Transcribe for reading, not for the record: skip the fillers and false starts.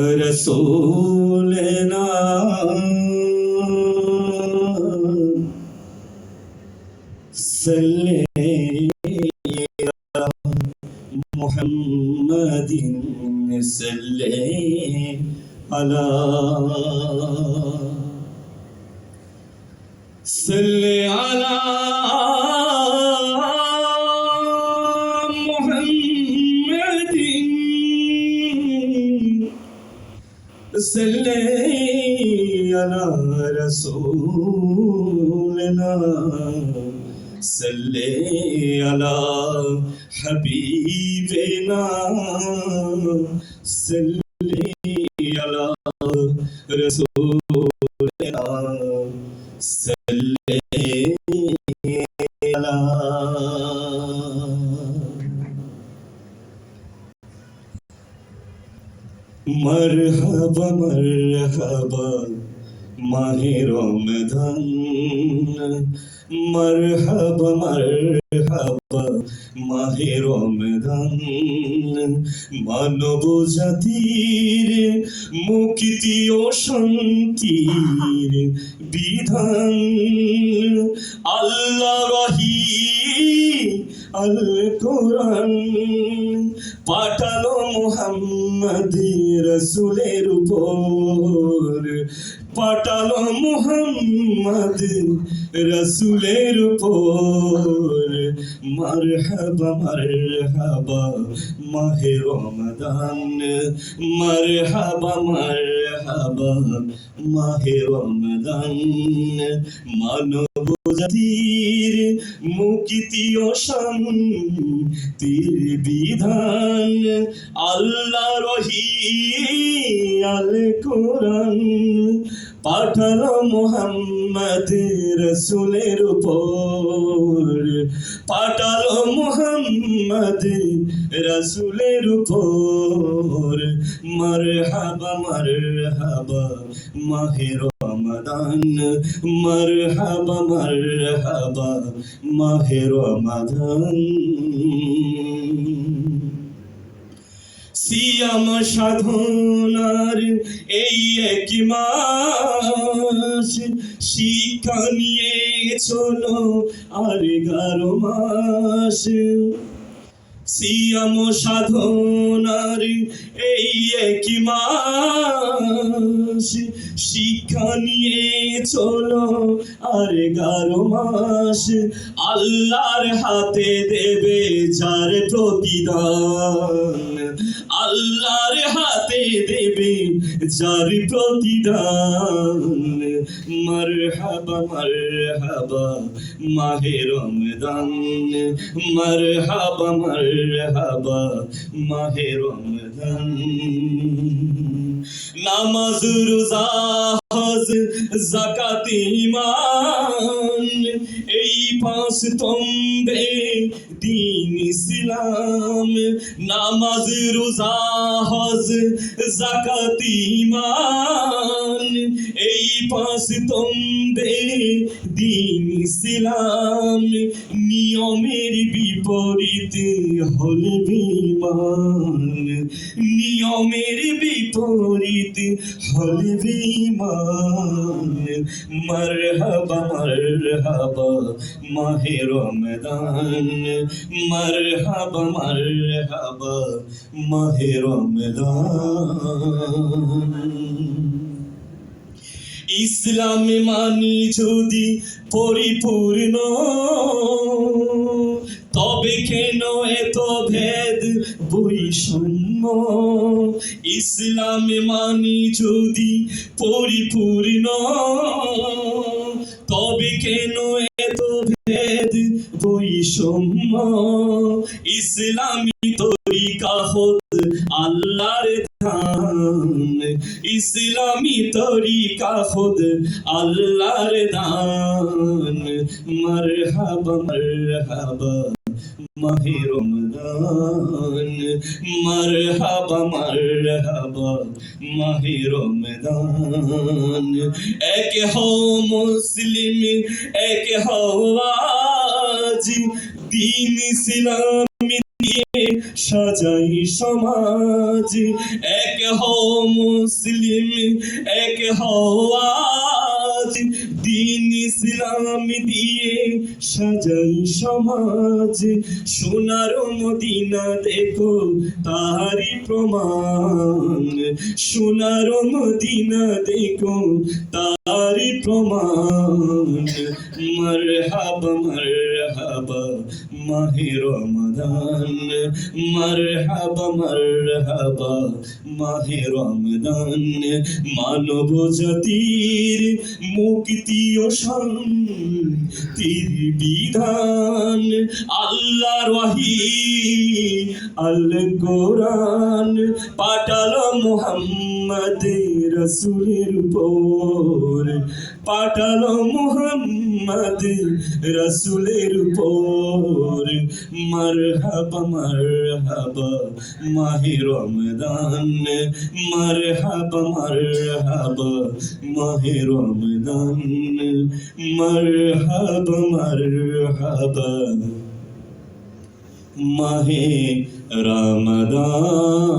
रसूलना सल्ले मुहम्मदिन सल्ले अला सल्ले अला मुहम्मदिन सल्ले अला रसूलना सल्ले अला हबीबना सल्ले अला रसूलना सल्ले अला मरहबा मरहबा माहे रमजान मरहबा मरहबा माहे रमजान मानव জাতির মুক্তি ও শান্তির বিধান আল্লাহ রহি আল কোরআন পাঠালো মুহাম্মদ রসুলের উপর পাঠালো মুহাম্মদ রসুলের উপর মারহাবা মারহাবা মাহে রমজান মারহাবা মারহাবা মাহে রমজান মানব জাতির মুক্তি ও শান্তির বিধান আল্লাহ রহি আল কোরআন পাঠালো মুহাম্মদ রসুলের উপর পাঠালো মুহাম্মদ রসুলের উপর মারহাবা মারহাবা মাহে রমাদান মারহাবা মারহাবা মাহে রমাদান সিয়াম সাধনার এই এক মাস শিক্ষা নিয়ে চলো আর 11 মাস সিয়াম সাধনার এই এক মাস শিক্ষা নিয়ে চলো আর 11 মাস আল্লাহর হাতে দেবে যার প্রতিদান আল্লাহর হাতে দেবে যার প্রতিদান মারহাবা মারহাবা মাহে রমজান মারহাবা মারহাবা মাহে রমজান নামাজ রোজা হজ যাকাত ঈমান এই 5 স্তম্ভে দ্বীন ইসলাম নামাজ রোজা হজ যাকাত ঈমান এই 5 স্তম্ভে দ্বীন ইসলাম নিয়মের বিপরীত হলে বেঈমান নিয়মের বিপরীত হলে বেঈমান মারহাবা মারহাবা মাহে রমজান মারহাবা মারহাবা মাহে রমজান ইসলাম মানি যদি পরিপূর্ণ তবে কেন এত ভেদ বৈষম্য ইসলাম মানি যদি পরিপূর্ণ তবে কেন এত ভেদ বৈষম্য ইসলামী তরিকা হত আল্লাহর দান ইসলামী তরিকা খুদ আল্লাহর দান মারহাবা মারহাবা মাহে রমজান মারহাবা মারহাবা মাহে রমজান এক হও মুসলিম এক হও আজ দিন ইসলাম দিয়ে সাজাই সমাজ, এক হও মুসলিম এক হও আজ, দিন ইসলাম দিয়ে সাজাই সমাজ, সোনার মদিনা দেখো তারি প্রমাণ, সোনার মদিনা দেখো তারি প্রমাণ। মারহাবা মারহাবা মাহে রমাদান, মারহাবা মারহাবা মাহে রমাদান, মানব জাতির মুক্তি ও শান্তির বিধান, আল্লাহর ওয়াহি আল কোরআন পাঠালো মুহাম্মদ রাসূলের উপর, পাঠালো মুহাম্মদ রাসূলের উপর। মারহাবা মারহাবা মাহে রমাদান, মারহাবা মারহাবা মাহে রমাদান, মারহাবা মারহাবা মাহে রমাদান।